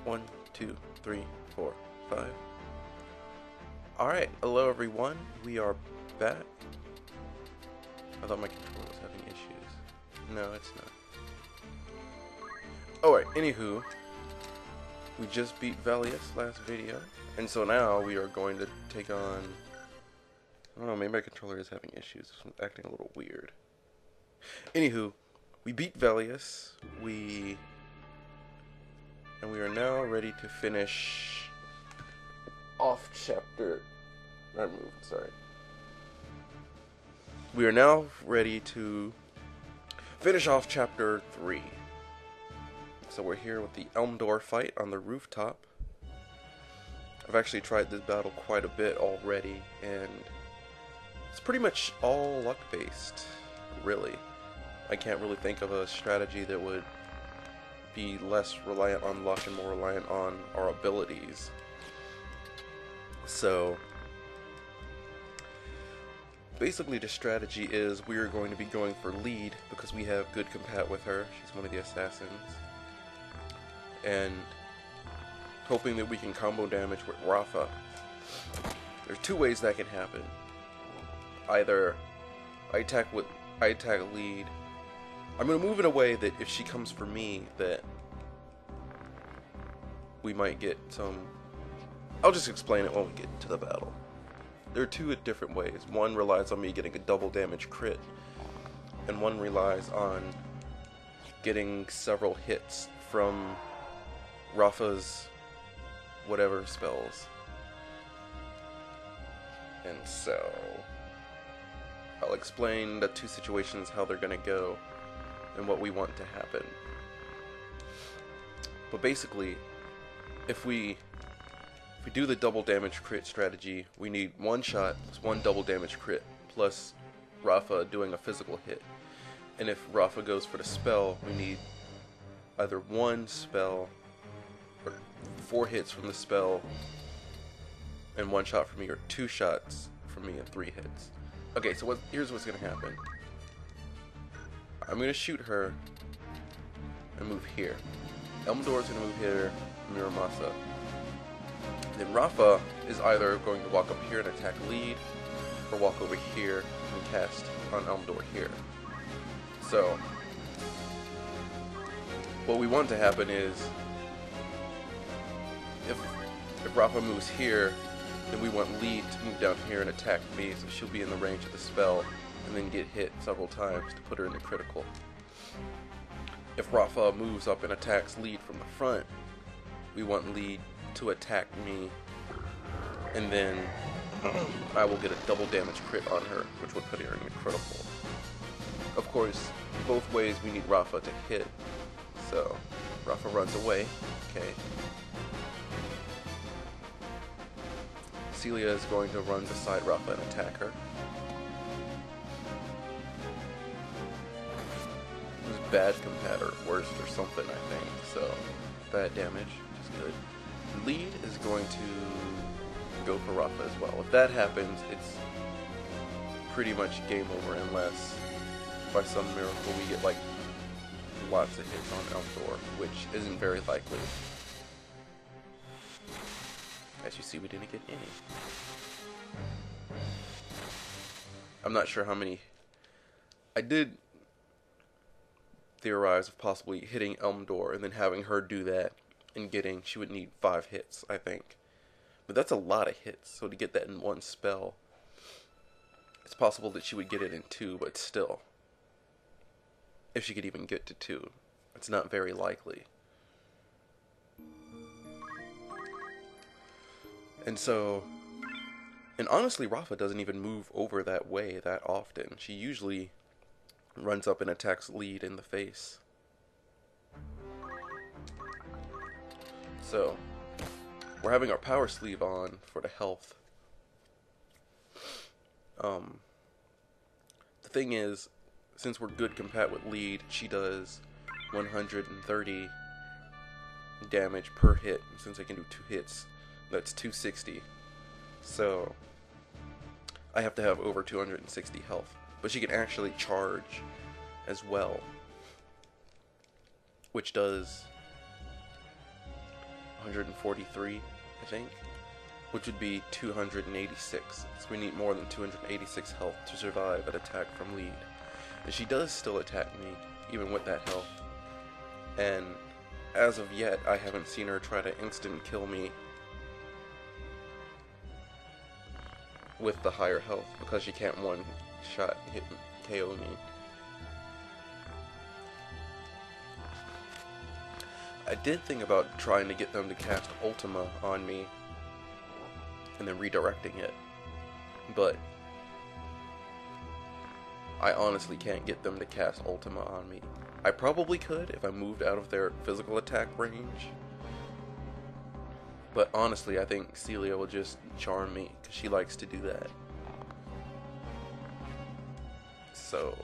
1, 2, 3, 4, 5. Alright, hello everyone. We are back. I thought my controller was having issues. No, it's not. Alright, anywho. We just beat Valius last video. And so now we are going to take on... I don't know, maybe my controller is having issues. It's acting a little weird. Anywho, we beat Valius. And we are now ready to finish off chapter... Not moved, sorry. We are now ready to finish off chapter 3. So we're here with the Elm Door fight on the rooftop. I've actually tried this battle quite a bit already, and it's pretty much all luck-based, really. I can't really think of a strategy that would be less reliant on luck and more reliant on our abilities. So basically the strategy is we are going to be going for lead because we have good compat with her. She's one of the assassins. And hoping that we can combo damage with Rafa. There's two ways that can happen. Either I attack lead. I'm going to move in a way that if she comes for me, that we might get some... I'll just explain it when we get to the battle. There are two different ways. One relies on me getting a double damage crit, and one relies on getting several hits from Rafa's whatever spells. And so I'll explain the two situations, how they're gonna go, and what we want to happen. But basically, if we do the double damage crit strategy, we need one shot plus one double damage crit plus Rafa doing a physical hit. And if Rafa goes for the spell, we need either one spell or 4 hits from the spell and 1 shot from me, or 2 shots from me and 3 hits. Okay, so here's what's gonna happen. I'm gonna shoot her and move here. Elmdor's gonna move here, Miramasa. Then Rafa is either going to walk up here and attack lead, or walk over here and cast on Elmdor here. So what we want to happen is, if Rafa moves here, then we want lead to move down here and attack me, so she'll be in the range of the spell, and then get hit several times to put her in the critical. If Rafa moves up and attacks lead from the front, we want lead to attack me, and then I will get a double damage crit on her, which would put her in the critical. Of course, both ways we need Rafa to hit, so Rafa runs away. Okay. Celia is going to run beside Rafa and attack her. It was bad compat or worst or something, I think, so bad damage, which is good. Lead is going to go for Rafa as well. If that happens, it's pretty much game over unless by some miracle we get like lots of hits on Elmdor, which isn't very likely. As you see, we didn't get any. I'm not sure how many. I did theorize of possibly hitting Elmdor and then having her do that and getting, she would need 5 hits, I think. But that's a lot of hits, so to get that in one spell, it's possible that she would get it in 2, but still. If she could even get to 2. It's not very likely. And so, and honestly, Rafa doesn't even move over that way that often. She usually runs up and attacks lead in the face. So, we're having our power sleeve on for the health. The thing is, since we're good compat with lead, she does 130 damage per hit. Since I can do 2 hits, that's 260. So I have to have over 260 health. But she can actually charge as well, which does 143, I think, which would be 286. So we need more than 286 health to survive an attack from lead. And she does still attack me, even with that health. And as of yet, I haven't seen her try to instant kill me with the higher health, because she can't one-shot hit KO me. I did think about trying to get them to cast Ultima on me and then redirecting it, but I honestly can't get them to cast Ultima on me. I probably could if I moved out of their physical attack range, but honestly I think Celia will just charm me because she likes to do that. So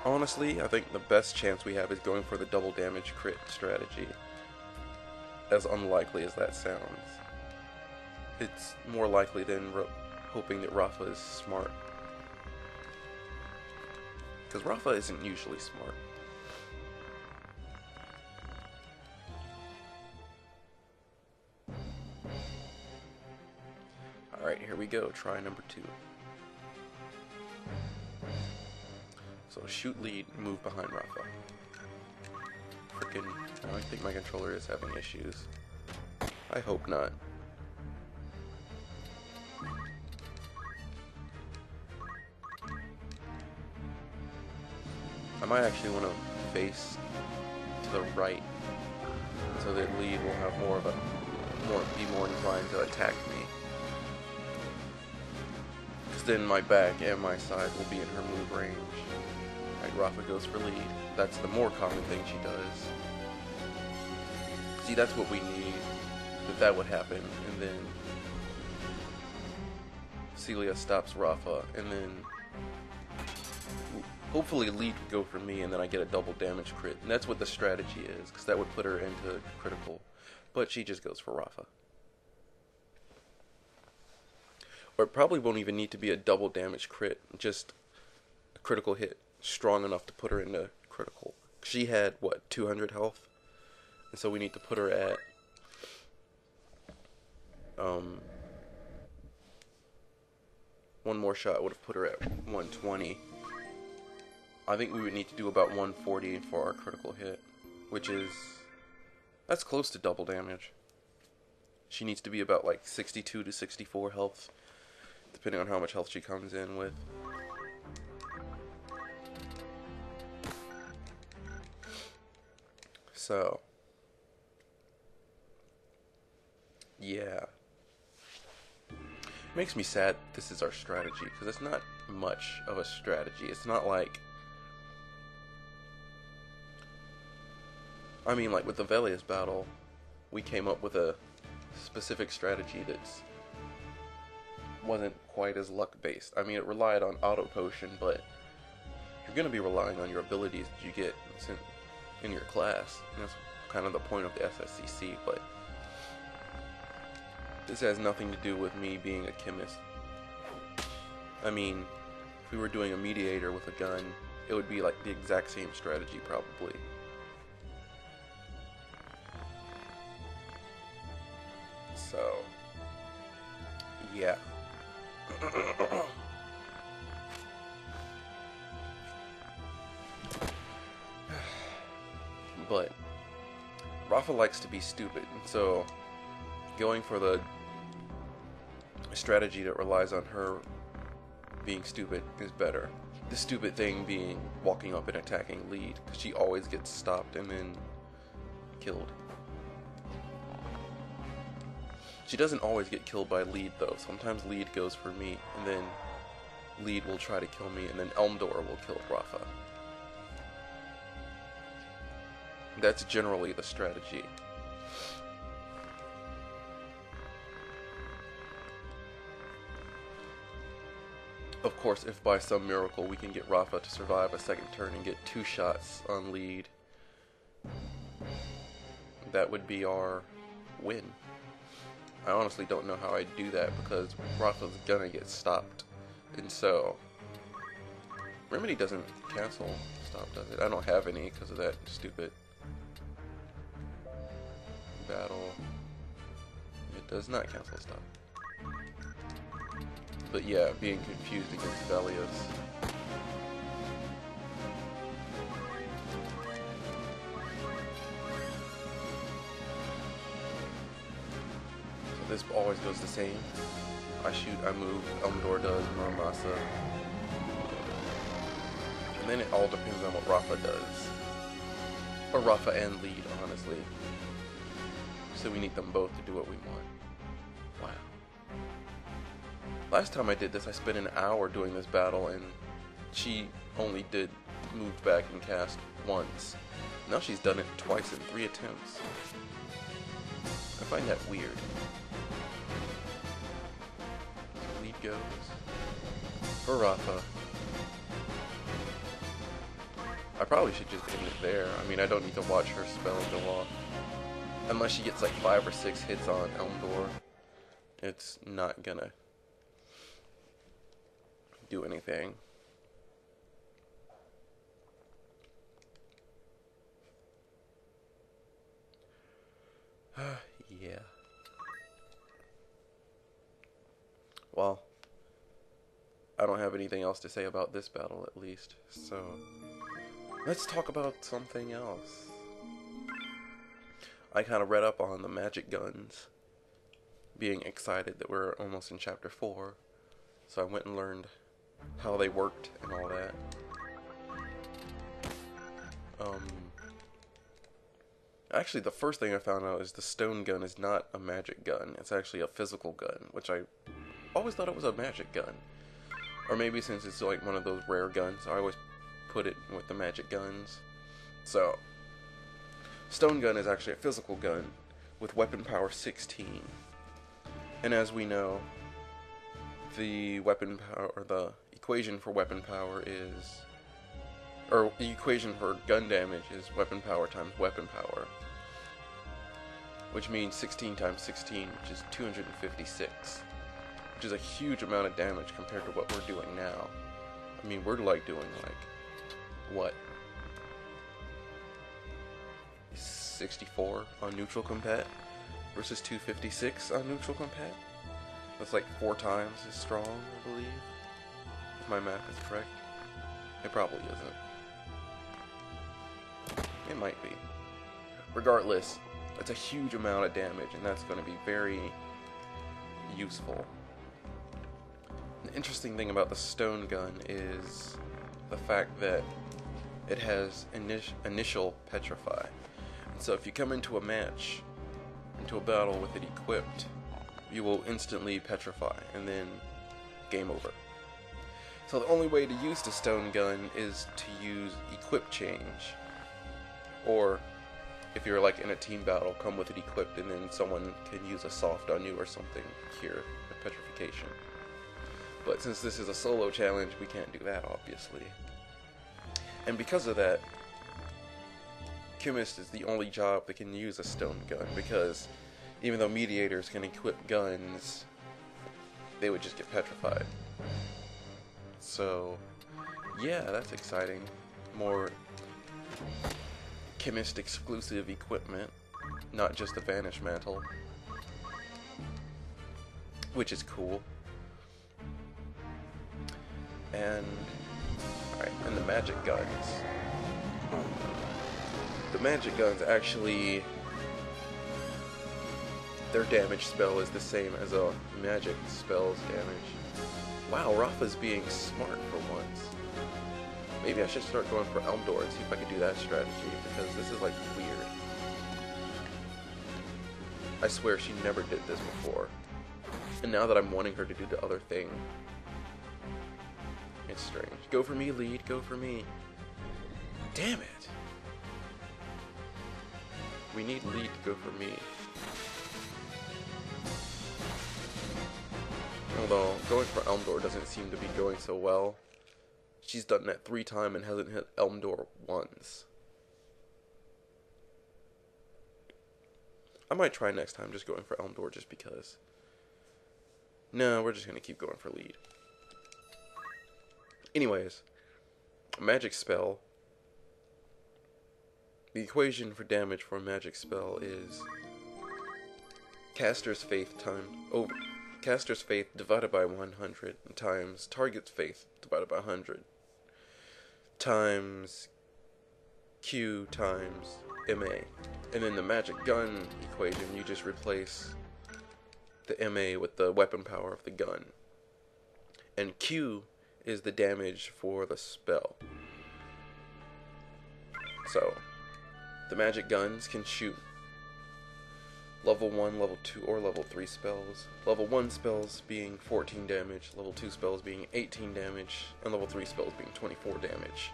honestly, I think the best chance we have is going for the double damage crit strategy, as unlikely as that sounds. It's more likely than hoping that Rafa is smart, because Rafa isn't usually smart. Alright, here we go, try number 2. So shoot lead, move behind Rafa. Frickin', I think my controller is having issues. I hope not. I might actually want to face to the right, so that lead will have be more inclined to attack me. Because then my back and my side will be in her move range. Alright, Rafa goes for lead. That's the more common thing she does. See, that's what we need. That would happen, and then Celia stops Rafa, and then hopefully lead would go for me, and then I get a double damage crit. And that's what the strategy is, because that would put her into critical. But she just goes for Rafa. Or it probably won't even need to be a double damage crit, just a critical hit strong enough to put her into critical. She had, what, 200 health? And so we need to put her at one more shot would have put her at 120. I think we would need to do about 140 for our critical hit, which is, that's close to double damage. She needs to be about like 62 to 64 health, depending on how much health she comes in with. So, yeah. Makes me sad this is our strategy, because it's not much of a strategy. It's not like, I mean, like with the Velius battle, we came up with a specific strategy that's wasn't quite as luck based. I mean, it relied on auto potion, but you're going to be relying on your abilities that you get in your class. And that's kind of the point of the SSCC, but this has nothing to do with me being a chemist. I mean, if we were doing a mediator with a gun, it would be like the exact same strategy probably. So, yeah. But Rafa likes to be stupid, so going for the strategy that relies on her being stupid is better. The stupid thing being walking up and attacking lead, because she always gets stopped and then killed. She doesn't always get killed by lead though. Sometimes lead goes for me, and then lead will try to kill me, and then Elmdor will kill Rafa. That's generally the strategy. Of course, if by some miracle we can get Rafa to survive a second turn and get 2 shots on lead, that would be our win. I honestly don't know how I'd do that, because Rafa's gonna get stopped. And so, Remedy doesn't cancel stop, does it? I don't have any because of that stupid. battle. It does not cancel stop. But yeah, being confused against Velios. So this always goes the same. I shoot, I move, Elmdor does, Muramasa. And then it all depends on what Rafa does. Or Rafa and lead, honestly. So we need them both to do what we want. Wow. Last time I did this, I spent an hour doing this battle, and she only did move back and cast once. Now she's done it twice in 3 attempts. I find that weird. Lead goes for Rafa. I probably should just end it there. I mean, I don't need to watch her spell go off. Unless she gets like 5 or 6 hits on Elmdor, it's not gonna do anything. Yeah. Well, I don't have anything else to say about this battle, at least, so let's talk about something else. I kind of read up on the magic guns, being excited that we're almost in chapter 4, so I went and learned how they worked and all that. Actually, the first thing I found out is the stone gun is not a magic gun. It's actually a physical gun, which I always thought it was a magic gun. Or maybe since it's like one of those rare guns, I always put it with the magic guns. So, stone gun is actually a physical gun with weapon power 16. And as we know, the weapon power, or the equation for weapon power is, or the equation for gun damage is weapon power times weapon power. Which means 16 times 16, which is 256. Which is a huge amount of damage compared to what we're doing now. I mean, we're like doing like, what? 64 on neutral compat versus 256 on neutral compat. That's like 4 times as strong, I believe. If my math is correct. It probably isn't. It might be. Regardless, that's a huge amount of damage, and that's going to be very useful. The interesting thing about the stone gun is the fact that it has initial petrify. And so if you come into a match, into a battle with it equipped, you will instantly petrify, and then game over. So the only way to use the stone gun is to use equip change. Or, if you're like in a team battle, come with it equipped and then someone can use a soft on you or something, cure the petrification. But since this is a solo challenge, we can't do that, obviously. And because of that, Chemist is the only job that can use a stone gun, because even though mediators can equip guns, they would just get petrified. So, yeah, that's exciting. More Chemist exclusive equipment, not just the Vanish Mantle, which is cool. And, alright, and the magic guns. The magic guns actually, their damage spell is the same as a magic spell's damage. Wow, Rafa's being smart for once. Maybe I should start going for Elmdor and see if I can do that strategy, because this is like weird. I swear she never did this before. And now that I'm wanting her to do the other thing, it's strange. Go for me, lead, go for me. Damn it! We need lead to go for me. Although, going for Elmdor doesn't seem to be going so well. She's done that 3 times and hasn't hit Elmdor once. I might try next time just going for Elmdor just because. No, we're just going to keep going for lead. Anyways, a magic spell. The equation for damage for a magic spell is Caster's Faith Caster's Faith divided by 100 times Target's Faith divided by 100 times Q times MA. And in the magic gun equation, you just replace the MA with the weapon power of the gun. And Q is the damage for the spell. So, the magic guns can shoot level 1, level 2, or level 3 spells. Level 1 spells being 14 damage, level 2 spells being 18 damage, and level 3 spells being 24 damage.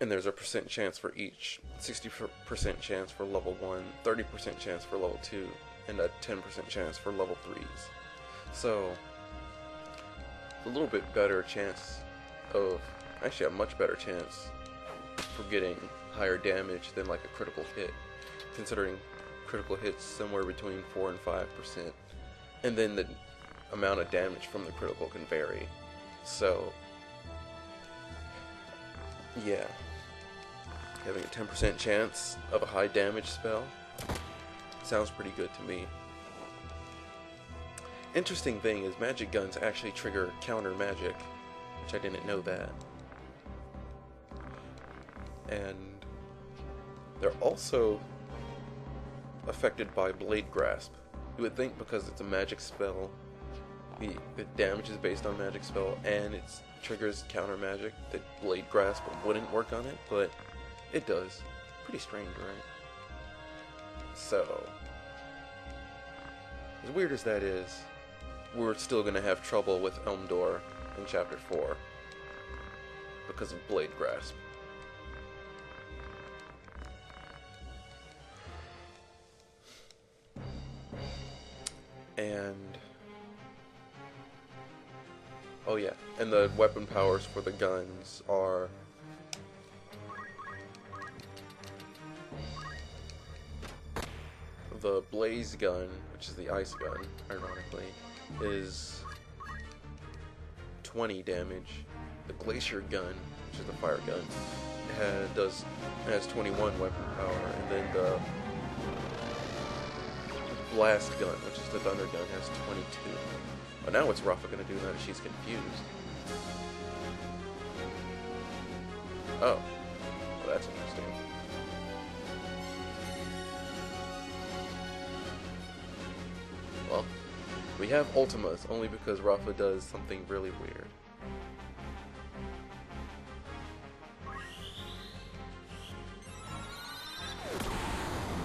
And there's a percent chance for each. 60% chance for level 1, 30% chance for level 2, and a 10% chance for level 3s. So, a little bit better chance of, actually a much better chance for getting higher damage than like a critical hit, considering critical hits somewhere between 4 and 5%, and then the amount of damage from the critical can vary. So yeah, having a 10% chance of a high damage spell sounds pretty good to me. Interesting thing is magic guns actually trigger counter magic, which I didn't know that. And they're also affected by Blade Grasp. You would think because it's a magic spell, the damage is based on magic spell, and it triggers counter magic, that Blade Grasp wouldn't work on it, but it does. Pretty strange, right? So, as weird as that is, we're still going to have trouble with Elmdor in Chapter 4 because of Blade Grasp. And oh yeah, and the weapon powers for the guns are the Blaze gun, which is the ice gun, ironically, is 20 damage. The Glacier gun, which is the fire gun, has 21 weapon power, and then the Blast gun, which is the thunder gun, has 22. But now what's Rafa gonna do now that she's confused? Oh, well, that's interesting. Well, we have Ultimas only because Rafa does something really weird.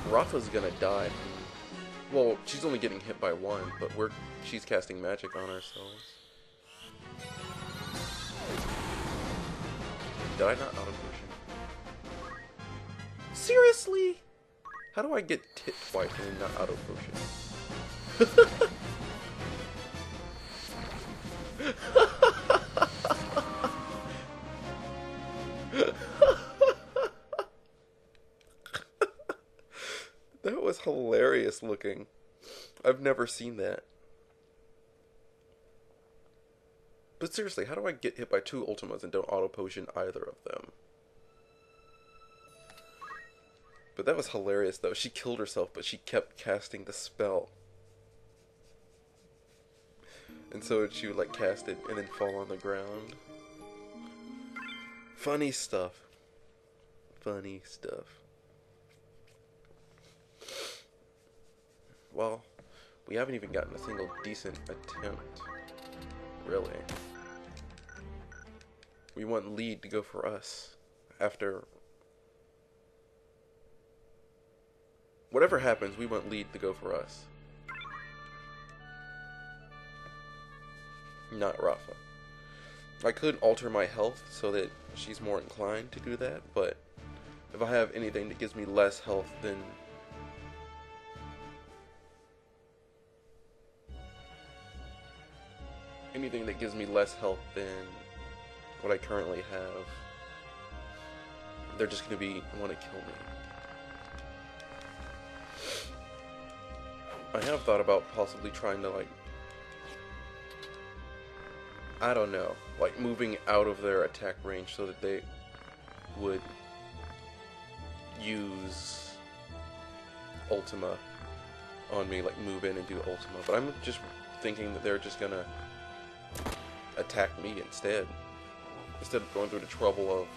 Rafa's gonna die. Well, she's only getting hit by one, but she's casting magic on ourselves. Did I not auto potion? Seriously? How do I get hit twice and not auto potion? That was hilarious looking. I've never seen that. But seriously, how do I get hit by 2 Ultimas and don't auto potion either of them? But that was hilarious though. She killed herself, but she kept casting the spell. And so she would like cast it and then fall on the ground. Funny stuff. Funny stuff. Well, we haven't even gotten a single decent attempt. Really. We want lead to go for us. After whatever happens, we want lead to go for us. Not Rafa. I could alter my health so that she's more inclined to do that, but if I have anything that gives me less health than what I currently have, they're just gonna want to kill me. I have thought about possibly trying to, like, I don't know, like moving out of their attack range so that they would use Ultima on me, like move in and do Ultima, but I'm just thinking that they're just gonna attack me instead of going through the trouble of,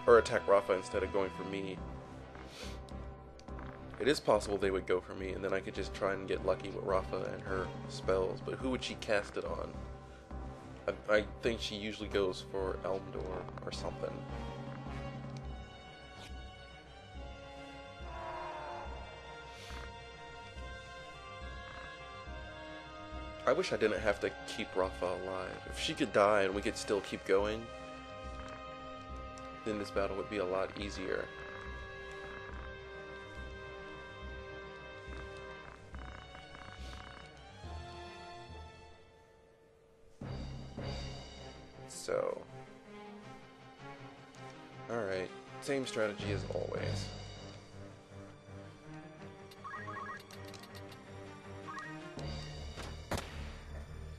or attack Rafa instead of going for me. It is possible they would go for me, and then I could just try and get lucky with Rafa and her spells, but who would she cast it on? I think she usually goes for Elmdor or something. I wish I didn't have to keep Rafa alive. If she could die and we could still keep going, then this battle would be a lot easier. So, alright, same strategy as always.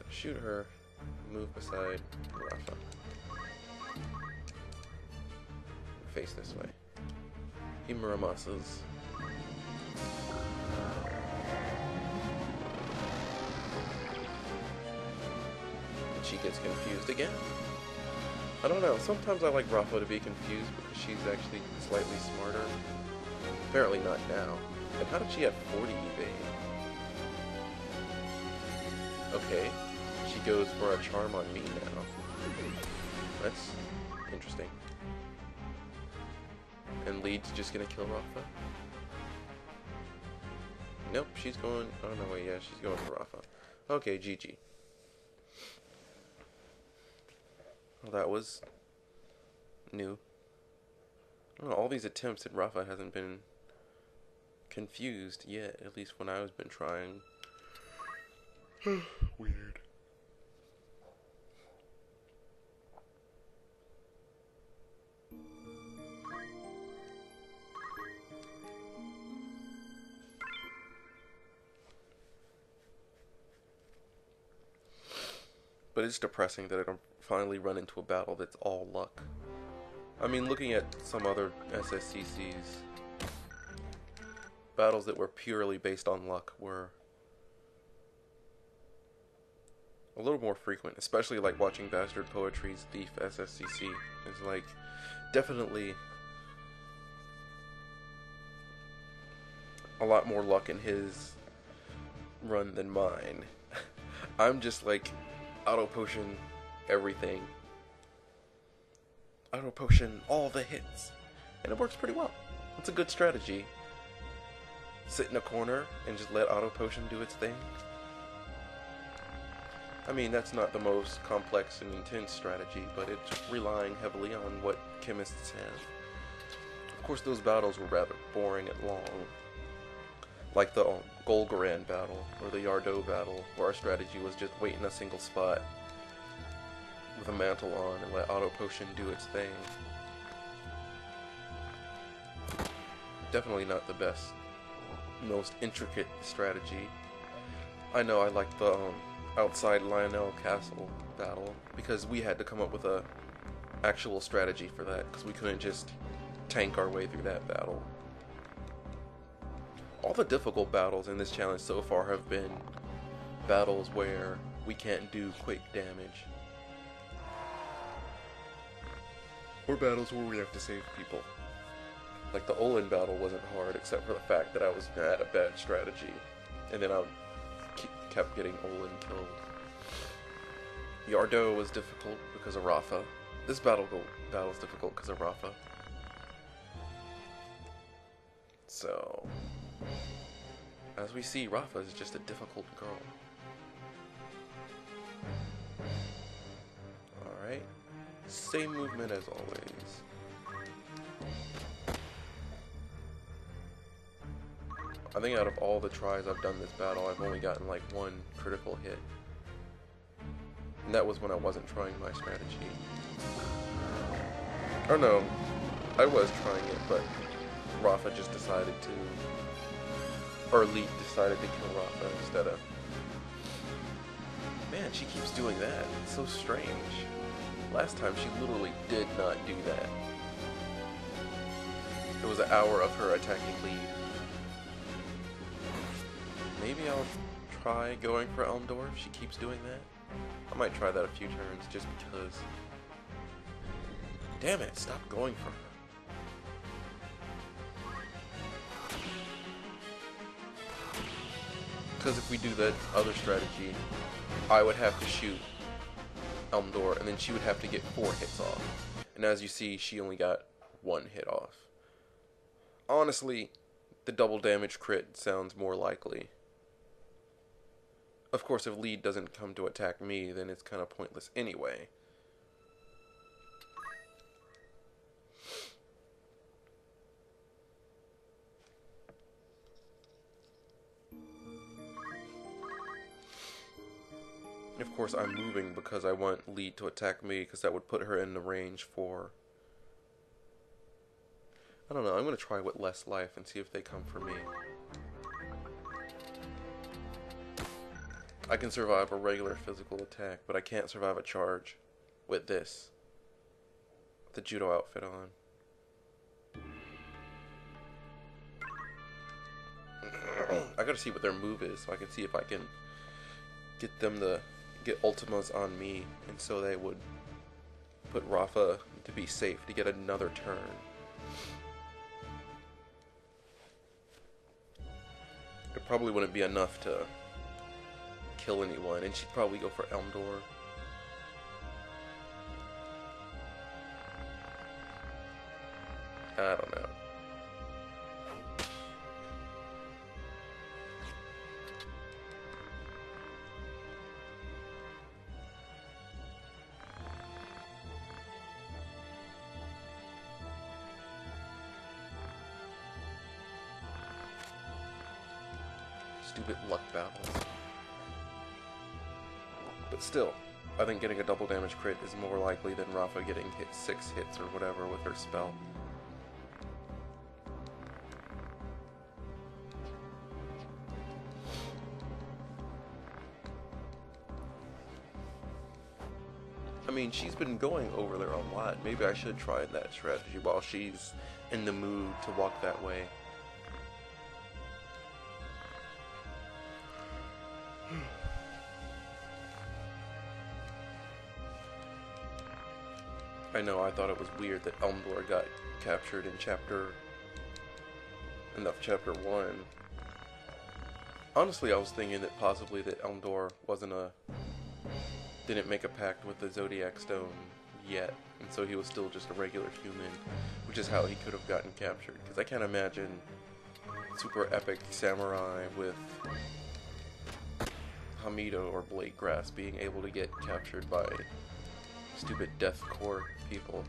Shoot her, move beside Rafa. Face this way. Imuramasas. She gets confused again. I don't know, sometimes I like Rafa to be confused because she's actually slightly smarter. Apparently not now. And how did she have 40 evade? Okay. She goes for a charm on me now. That's interesting. And Lead's just gonna kill Rafa? Nope, she's going... Oh no, wait, yeah, she's going for Rafa. Okay, GG. Well, that was new. Oh, all these attempts and Rafa hasn't been confused yet, at least when I've been trying. Weird. But it's depressing that I don't finally run into a battle that's all luck. I mean, looking at some other SSCCs, battles that were purely based on luck were a little more frequent, especially like watching Bastard Poetry's Thief SSCC. It's like, definitely a lot more luck in his run than mine. I'm just like, auto potion everything. Auto potion all the hits. And it works pretty well. It's a good strategy. Sit in a corner and just let auto potion do its thing. I mean, that's not the most complex and intense strategy, but it's relying heavily on what chemists have. Of course, those battles were rather boring and long. Like the Golgaran battle, or the Yardo battle, where our strategy was just wait in a single spot with a mantle on and let auto potion do its thing. Definitely not the best, most intricate strategy. I know I like the outside Lionel Castle battle, because we had to come up with a actual strategy for that, because we couldn't just tank our way through that battle. All the difficult battles in this challenge so far have been battles where we can't do quick damage. Or battles where we have to save people. Like the Olin battle wasn't hard, except for the fact that I was at a bad strategy. And then I kept getting Olin killed. Yardo was difficult because of Rafa. This battle's difficult because of Rafa. So, as we see, Rafa is just a difficult girl. Alright. Same movement as always. I think out of all the tries I've done this battle, I've only gotten like one critical hit. And that was when I wasn't trying my strategy. Or no, I was trying it, but Rafa just decided to, or Leet decided to kill Rafa instead of... Man, she keeps doing that. It's so strange. Last time she literally did not do that. It was an hour of her attacking Leet. Maybe I'll try going for Elmdor if she keeps doing that. I might try that a few turns just because. Damn it, stop going for her. Because if we do that other strategy, I would have to shoot Elmdor, and then she would have to get 4 hits off. And as you see, she only got 1 hit off. Honestly, the double damage crit sounds more likely. Of course, if lead doesn't come to attack me, then it's kind of pointless anyway. Of course, I'm moving because I want lead to attack me, because that would put her in the range for... I don't know, I'm going to try with less life and see if they come for me. I can survive a regular physical attack, but I can't survive a charge with this. The judo outfit on. I gotta see what their move is so I can see if I can get them to get ultimas on me, and so they would put Rafa to be safe to get another turn. It probably wouldn't be enough to kill anyone, and she'd probably go for Elmdor. I don't know. Stupid luck battles. But still, I think getting a double damage crit is more likely than Rafa getting hit 6 hits or whatever with her spell. I mean, she's been going over there a lot. Maybe I should try that strategy while she's in the mood to walk that way. I know, I thought it was weird that Elmdor got captured in chapter 1. Honestly, I was thinking that possibly that Elmdor didn't make a pact with the Zodiac Stone yet, and so he was still just a regular human, which is how he could have gotten captured. Because I can't imagine super epic samurai with Hamido or Blade Grass being able to get captured by stupid deathcore people.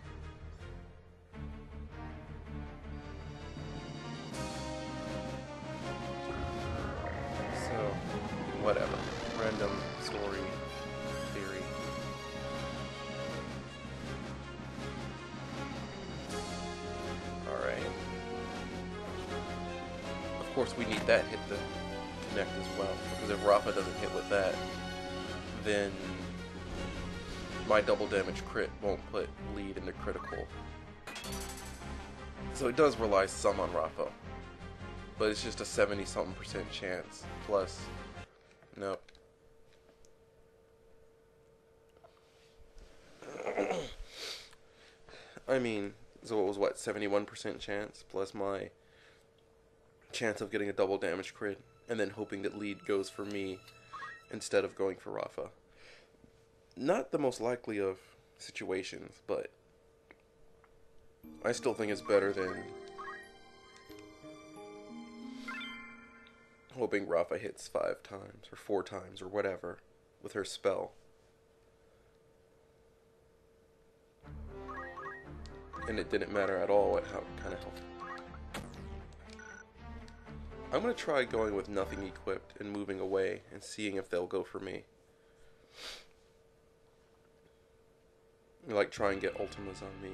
So, whatever. Random story, theory. Alright. Of course we need that hit to connect as well, because if Rafa doesn't hit with that, then my double damage crit won't put lead into critical. So it does rely some on Rafa, but it's just a 70-something% chance. Plus, nope. I mean, so it was what, 71% chance plus my chance of getting a double damage crit, and then hoping that lead goes for me instead of going for Rafa. Not the most likely of situations, but I still think it's better than hoping Rafa hits 5 times or 4 times or whatever with her spell. And it didn't matter at all what kind of health. I'm going to try going with nothing equipped and moving away and seeing if they'll go for me. Like, try and get ultimas on me.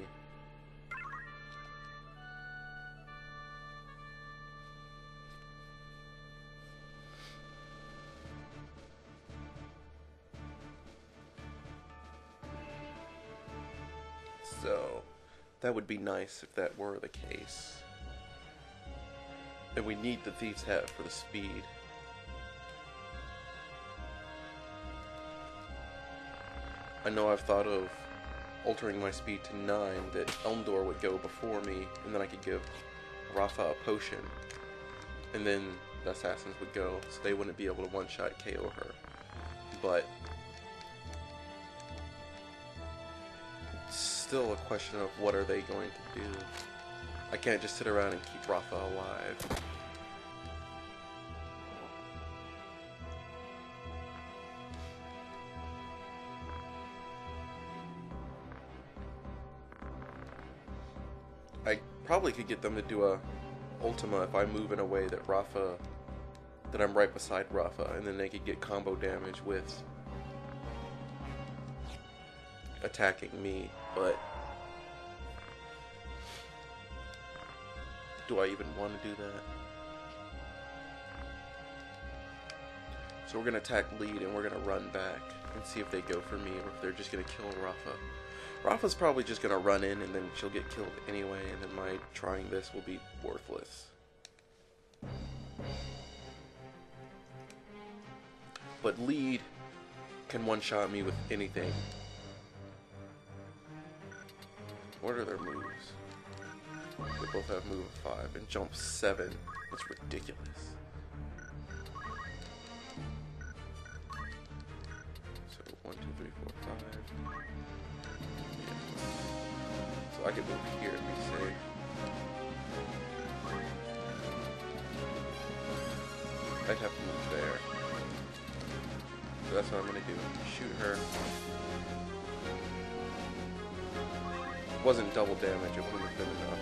So, that would be nice if that were the case. And we need the Thieves' Hat for the speed. I know I've thought of altering my speed to 9, that Elmdor would go before me, and then I could give Rafa a potion, and then the assassins would go, so they wouldn't be able to one-shot KO her. But it's still a question of what are they going to do. I can't just sit around and keep Rafa alive. I probably could get them to do a Ultima if I move in a way that I'm right beside Rafa, and then they could get combo damage with attacking me, but do I even want to do that? So we're going to attack lead and we're going to run back and see if they go for me or if they're just going to kill Rafa. Rafa's probably just going to run in and then she'll get killed anyway, and then my trying this will be worthless. But lead can one-shot me with anything. What are their moves? They both have move 5 and jump 7. It's ridiculous. So 1, 2, 3, 4, 5. Yeah. So I could move here and be safe. I'd have to move there. So that's what I'm gonna do. Shoot her. Wasn't double damage, it wouldn't have been enough.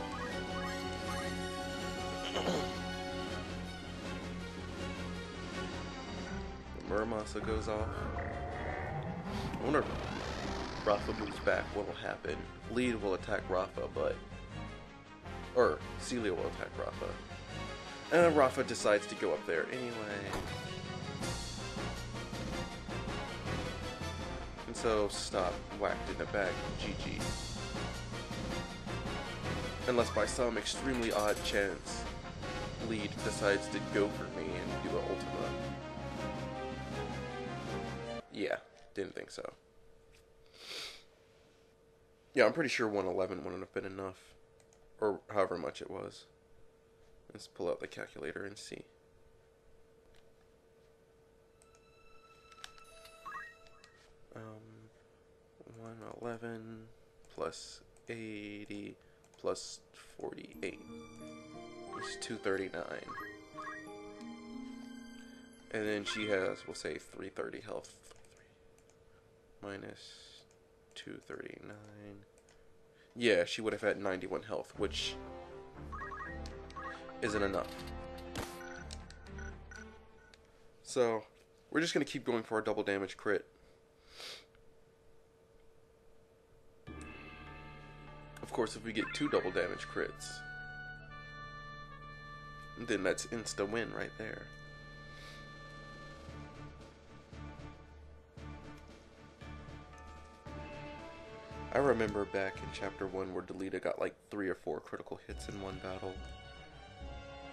The Muramasa goes off. I wonder if Rafa moves back, what will happen? Lead will attack Rafa, or Celia will attack Rafa. And then Rafa decides to go up there anyway. And so, stop, whacked in the back, GG. Unless by some extremely odd chance, lead decides to go for me and do an Ultima. Yeah, didn't think so. Yeah, I'm pretty sure 111 wouldn't have been enough. Or however much it was. Let's pull out the calculator and see. Um, 111 plus 80 plus 48 is 239. And then she has, we'll say, 330 health. Minus 239. Yeah, she would have had 91 health, which isn't enough. So, we're just going to keep going for our double damage crit. Of course, if we get 2 double damage crits, then that's insta-win right there. I remember back in chapter 1 where Delita got like 3 or 4 critical hits in one battle.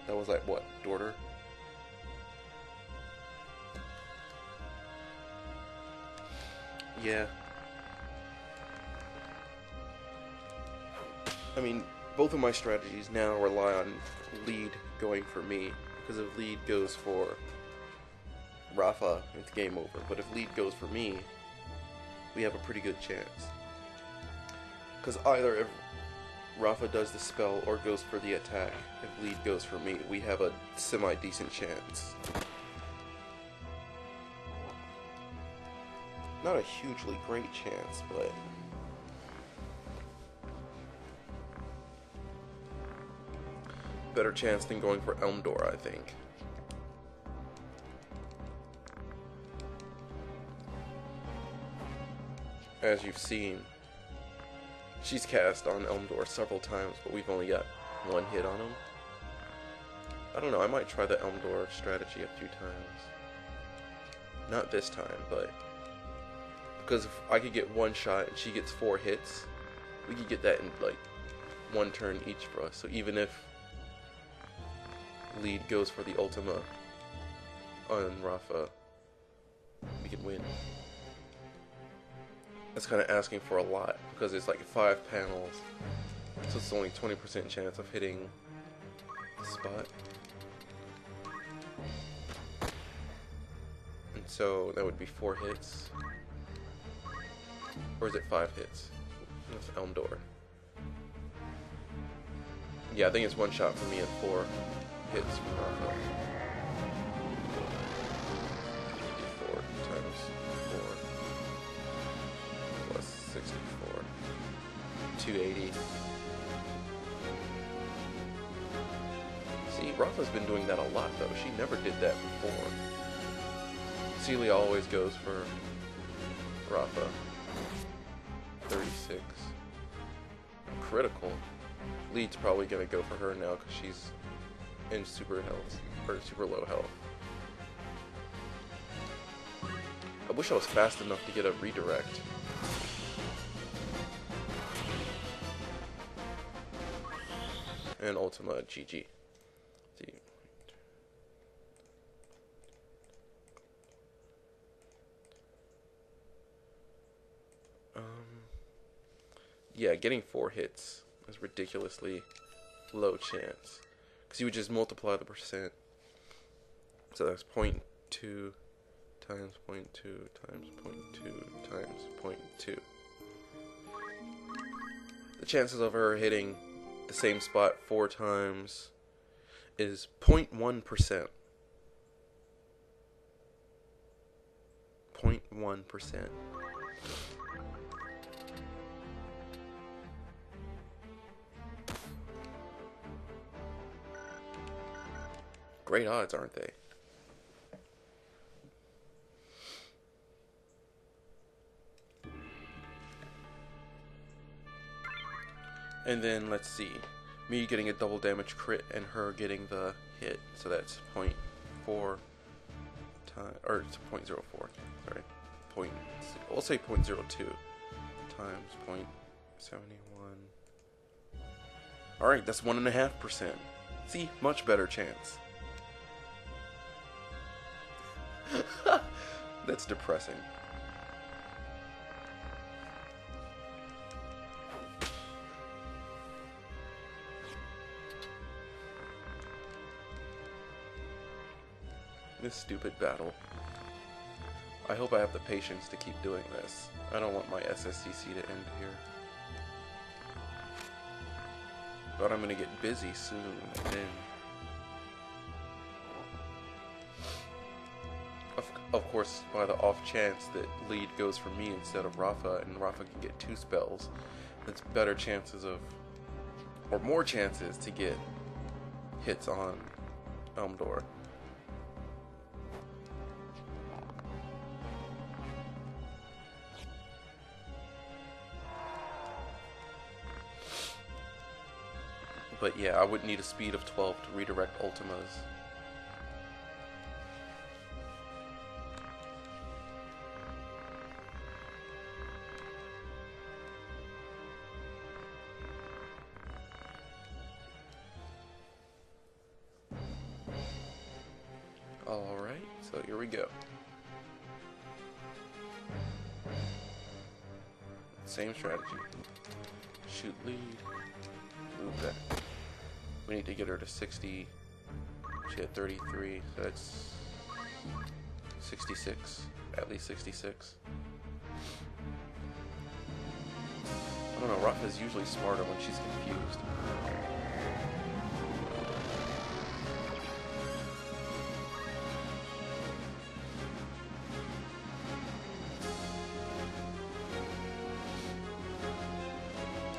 That was like, what, Daughter? Yeah. I mean, both of my strategies now rely on lead going for me. Because if lead goes for Rafa, it's game over. But if lead goes for me, we have a pretty good chance. Because either if Rafa does the spell or goes for the attack, if lead goes for me, we have a semi-decent chance. Not a hugely great chance, but better chance than going for Elmdor, I think. As you've seen, she's cast on Elmdor several times, but we've only got 1 hit on him. I don't know, I might try the Elmdor strategy a few times. Not this time, but because if I could get 1 shot and she gets 4 hits, we could get that in like 1 turn each for us. So even if lead goes for the Ultima on Rafa, we can win. That's kind of asking for a lot because it's like 5 panels, so it's only 20% chance of hitting the spot. And so that would be 4 hits. Or is it 5 hits? That's Elm Door. Yeah, I think it's 1 shot for me and 4 hits from Rafa. 4 times 4 plus 64. 280. See, Rafa's been doing that a lot though. She never did that before. Celia always goes for Rafa. 36. Critical. Lead's probably gonna go for her now because she's in super health, or super low health. I wish I was fast enough to get a redirect. And Ultima GG. See. Yeah, getting 4 hits is ridiculously low chance. Because you would just multiply the percent. So that's 0.2 times 0.2 times 0.2 times 0.2. The chances of her hitting the same spot 4 times is 0.1%. 0.1%. Great odds, aren't they? And then let's see, me getting a double damage crit and her getting the hit, so that's 0.4 times, or it's 0.04. Sorry, we'll say 0.02 times 0.71. All right, that's 1.5%. See, much better chance. That's depressing. This stupid battle. I hope I have the patience to keep doing this. I don't want my SSCC to end here. But I'm gonna get busy soon, and then... Of course, by the off chance that lead goes for me instead of Rafa, and Rafa can get 2 spells, that's better chances of, or more chances to get hits on Elm Door. But yeah, I would need a speed of 12 to redirect Ultimas. Alright, so here we go. Same strategy. Shoot lead. Move back. We need to get her to 60. She had 33, so that's 66. At least 66. I don't know, Rafa's usually smarter when she's confused.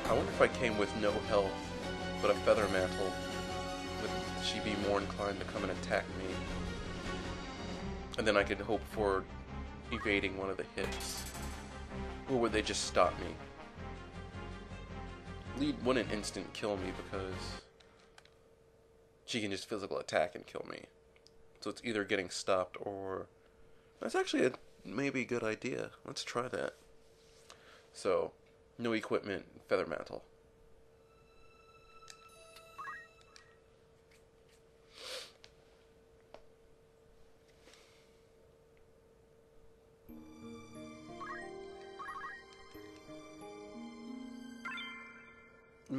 I wonder if I came with no health, but a Feather Mantle, would she be more inclined to come and attack me? And then I could hope for evading one of the hits. Or would they just stop me? Lead wouldn't instant kill me because she can just physical attack and kill me. So it's either getting stopped or... That's actually a maybe good idea. Let's try that. So, no equipment, Feather Mantle.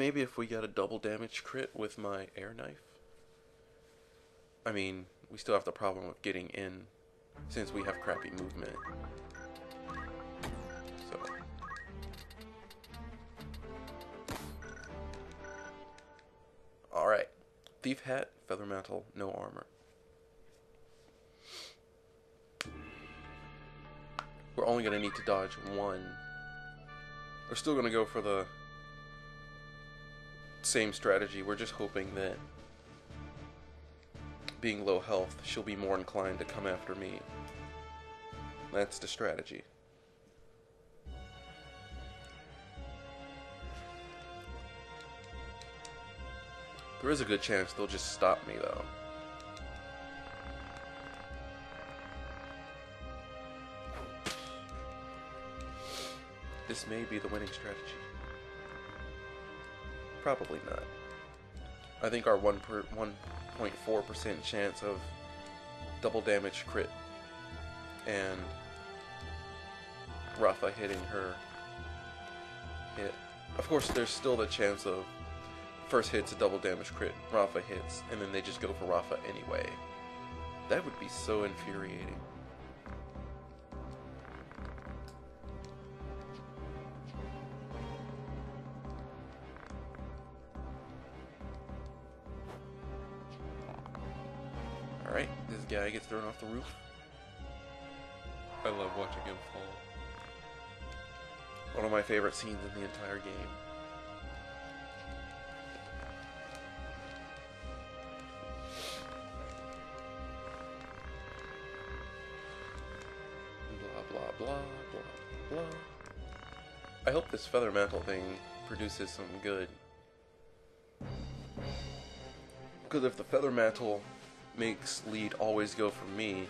maybe if we got a double damage crit with my air knife. I mean, we still have the problem of getting in since we have crappy movement. So. Alright. Thief hat, feather mantle, no armor. We're only going to need to dodge one. We're still going to go for the same strategy. We're just hoping that being low health, she'll be more inclined to come after me. That's the strategy. There is a good chance they'll just stop me though. This may be the winning strategy. Probably not. I think our 1.4% chance of double damage crit and Rafa hitting her hit. Of course, there's still the chance of first hit's a double damage crit, Rafa hits, and then they just go for Rafa anyway. That would be so infuriating. Alright, this guy gets thrown off the roof. I love watching him fall. One of my favorite scenes in the entire game. Blah, blah, blah, blah, blah. I hope this feather mantle thing produces some good. Because if the feather mantle makes lead always go for me,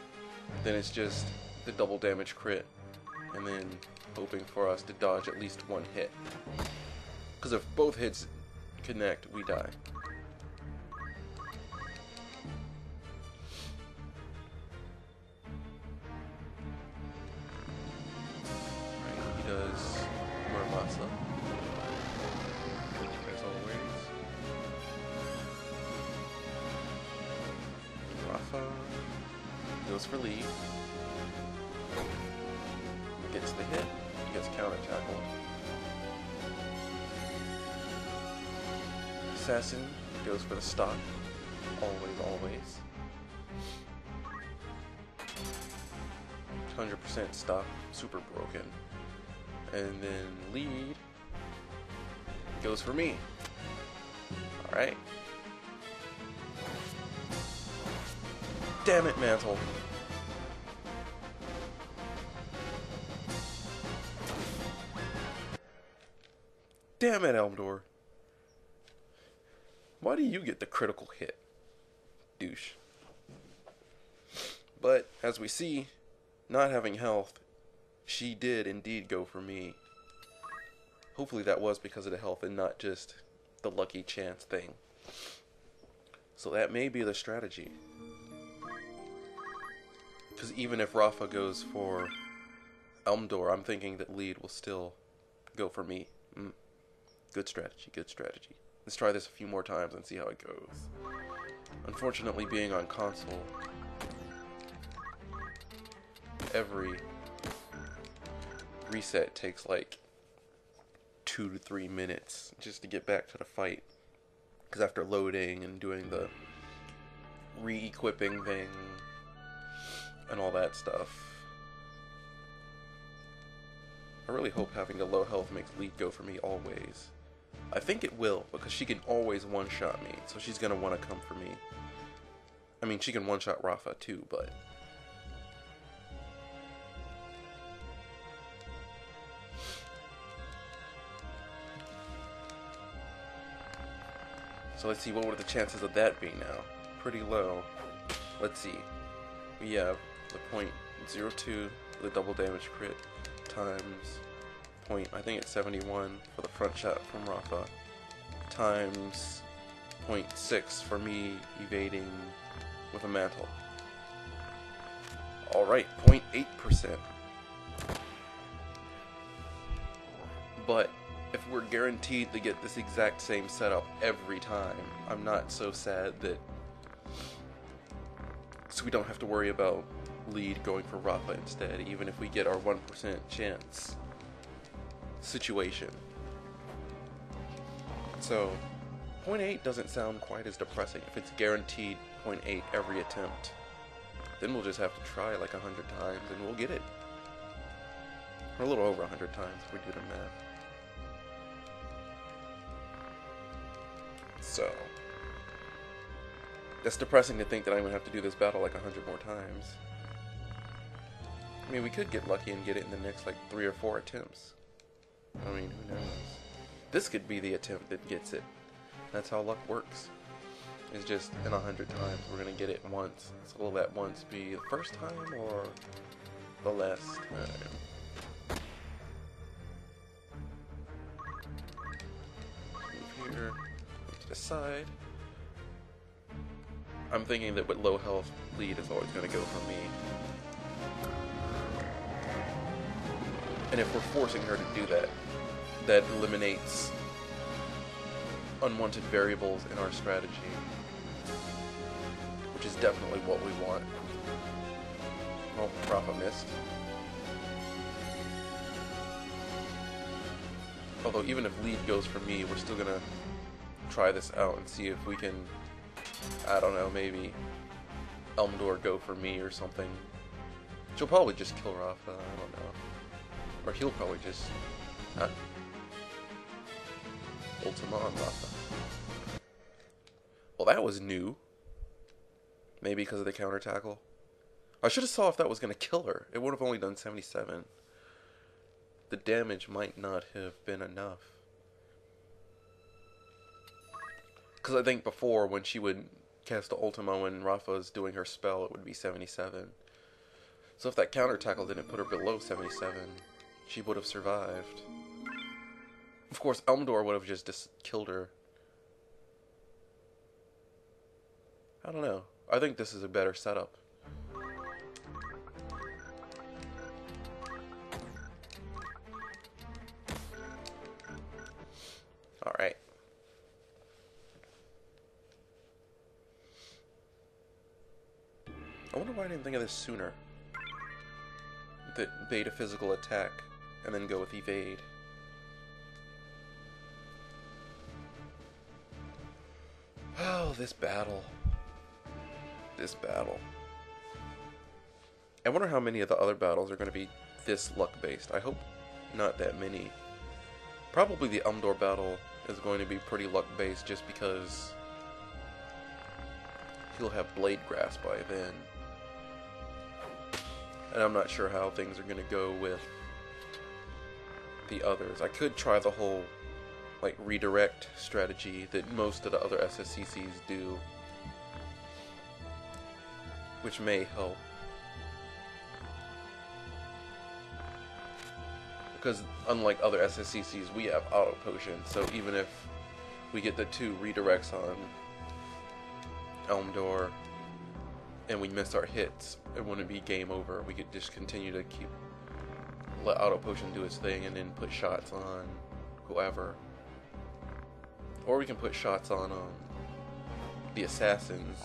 then it's just the double damage crit and then hoping for us to dodge at least one hit. Because if both hits connect, we die. Right, he does Muramasa. As always. Rafa goes for lead. Gets the hit. Gets counter tackle. Assassin goes for the stock. Always, always. 100% stock. Super broken. And then lead goes for me. Alright. Damn it, Mantle. Damn it, Elmdor. Why do you get the critical hit? Douche. But, as we see, not having health, she did indeed go for me. Hopefully that was because of the health and not just the lucky chance thing. So that may be the strategy. Because even if Rafa goes for Elmdor, I'm thinking that lead will still go for me. Good strategy, good strategy. Let's try this a few more times and see how it goes. Unfortunately, being on console, every reset takes like 2 to 3 minutes just to get back to the fight. Because after loading and doing the re-equipping thing and all that stuff, I really hope having the low health makes lead go for me always. I think it will, because she can always one-shot me, so she's going to want to come for me. I mean, she can one-shot Rafa too, but... So let's see, what would the chances of that be now? Pretty low. Let's see. We have the .02, the double damage crit, times I think it's 71 for the front shot from Rafa, times 0.6 for me evading with a mantle. Alright, 0.8%. But if we're guaranteed to get this exact same setup every time, I'm not so sad that... So we don't have to worry about lead going for Rafa instead, even if we get our 1% chance situation. So, 0.8 doesn't sound quite as depressing. If it's guaranteed 0.8 every attempt, then we'll just have to try like 100 times and we'll get it. Or a little over 100 times if we do the math. So, that's depressing to think that I'm going to have to do this battle like 100 more times. I mean, we could get lucky and get it in the next like 3 or 4 attempts. I mean, who knows? This could be the attempt that gets it. That's how luck works. It's just in 100 times we're going to get it once. So will that once be the first time or the last time? Move here, move to the side. I'm thinking that with low health, lead is always going to go for me. And if we're forcing her to do that, that eliminates unwanted variables in our strategy, which is definitely what we want. Oh, Rafa missed. Although even if lead goes for me, we're still gonna try this out and see if we can, I don't know, maybe Elmdor go for me or something. She'll probably just kill Rafa, I don't know. Or he'll probably just... Ultima on Rafa. Well, that was new. Maybe because of the counter tackle. I should have saw if that was going to kill her. It would have only done 77. The damage might not have been enough. Because I think before, when she would cast the Ultima when Rafa's doing her spell, it would be 77. So if that counter tackle didn't put her below 77, she would have survived. Of course, Elmdor would have just killed her. I don't know. I think this is a better setup. Alright. I wonder why I didn't think of this sooner. That bait a physical attack and then go with evade. Oh, this battle. This battle. I wonder how many of the other battles are going to be this luck-based. I hope not that many. Probably the Elmdor battle is going to be pretty luck-based just because he'll have Blade Grasp by then. And I'm not sure how things are going to go with the others. I could try the whole like redirect strategy that most of the other SSCCs do, which may help. Because unlike other SSCCs, we have auto potion, so even if we get the 2 redirects on Elmdor and we miss our hits, it wouldn't be game over. We could just continue to let auto potion do its thing and then put shots on whoever. Or we can put shots on the assassins.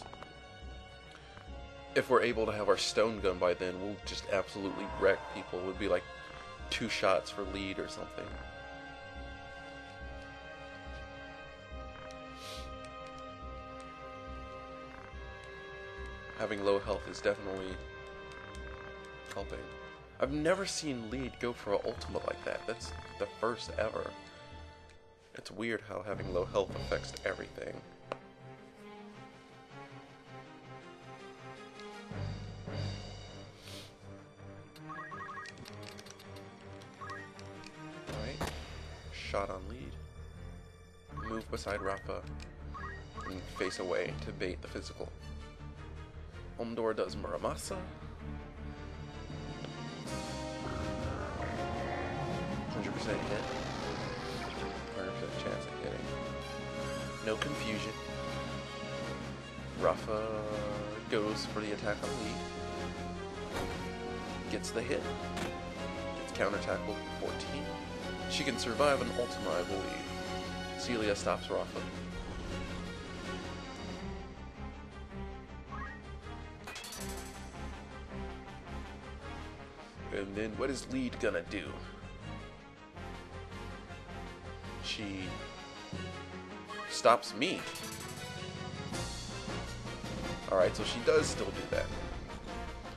If we're able to have our stone gun by then, we'll just absolutely wreck people. It would be like 2 shots for lead or something. Having low health is definitely helping. I've never seen lead go for an ultimate like that. That's the first ever. It's weird how having low health affects everything. Alright. Shot on lead. Move beside Rafa. And face away to bait the physical. Elmdor does Muramasa. 100% hit. 100% chance of hitting. No confusion. Rafa goes for the attack on lead. Gets the hit. Gets counter tackled 14. She can survive an Ultima, I believe. Celia stops Rafa. And then what is Lead gonna do? She stops me. Alright, so she does still do that.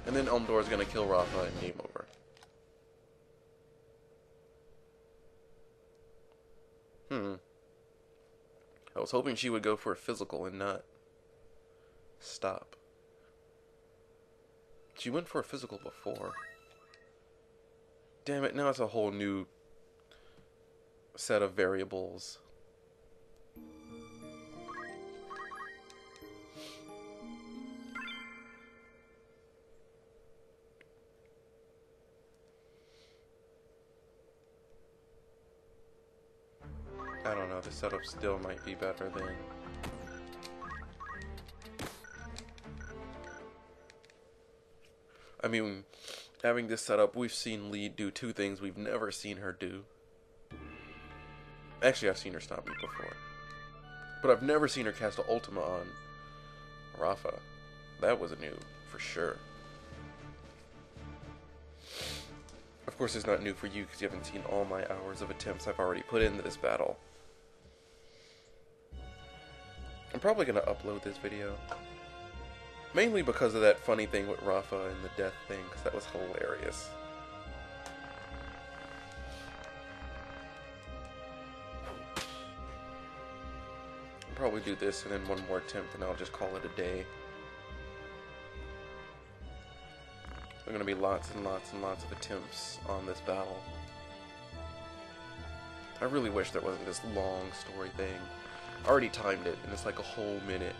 And then Elmdor is gonna kill Rafa and game over. I was hoping she would go for a physical and not stop. She went for a physical before. Damn it, now it's a whole new set of variables. I don't know, the setup still might be better than... I mean, having this setup, we've seen Lead do two things we've never seen her do. Actually, I've seen her stop me before. But I've never seen her cast an Ultima on Rafa. That was new, for sure. Of course, it's not new for you because you haven't seen all my hours of attempts I've already put into this battle. I'm probably going to upload this video. Mainly because of that funny thing with Rafa and the death thing, because that was hilarious. I'll probably do this and then one more attempt and I'll just call it a day. There are going to be lots and lots and lots of attempts on this battle. I really wish there wasn't this long story thing. I already timed it, and it's like a whole minute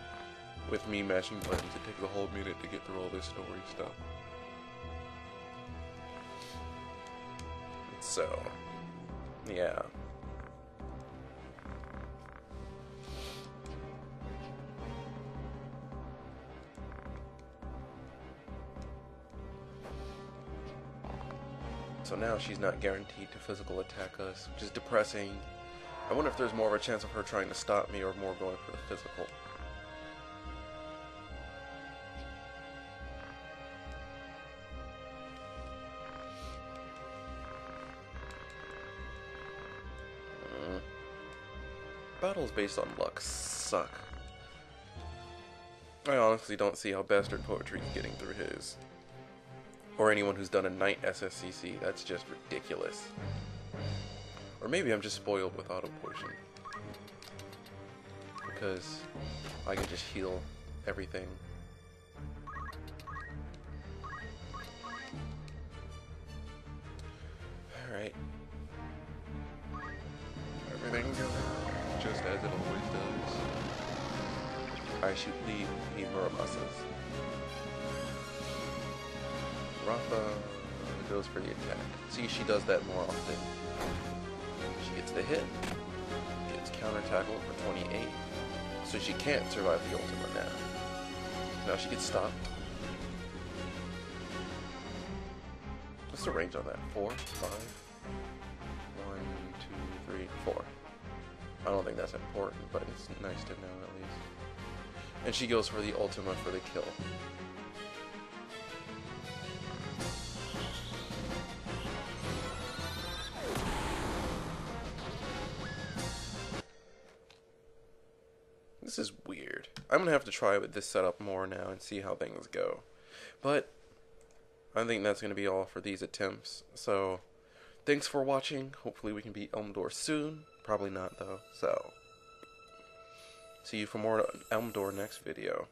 with me mashing buttons. It takes a whole minute to get through all this story stuff. So, yeah. So now she's not guaranteed to physical attack us, which is depressing. I wonder if there's more of a chance of her trying to stop me or more going for the physical. Battles based on luck suck. I honestly don't see how Bastard Poetry's getting through his. Or anyone who's done a Knight SSCC. That's just ridiculous. Or maybe I'm just spoiled with auto potion. Because I can just heal everything. Alright. Everything goes just as it always does. I shoot Lead, he Muramasas. Rafa goes for the attack. See, she does that more often. She gets the hit, gets counter tackled for 28, so she can't survive the Ultima now. Now she gets stopped. What's the range on that? 4? 5? 1, 2, 3, 4. I don't think that's important, but it's nice to know at least. And she goes for the Ultima for the kill. This is weird. I'm gonna have to try with this setup more now and see how things go. But I think that's gonna be all for these attempts. So thanks for watching. Hopefully we can beat Elmdor soon. Probably not though. So see you for more Elmdor next video.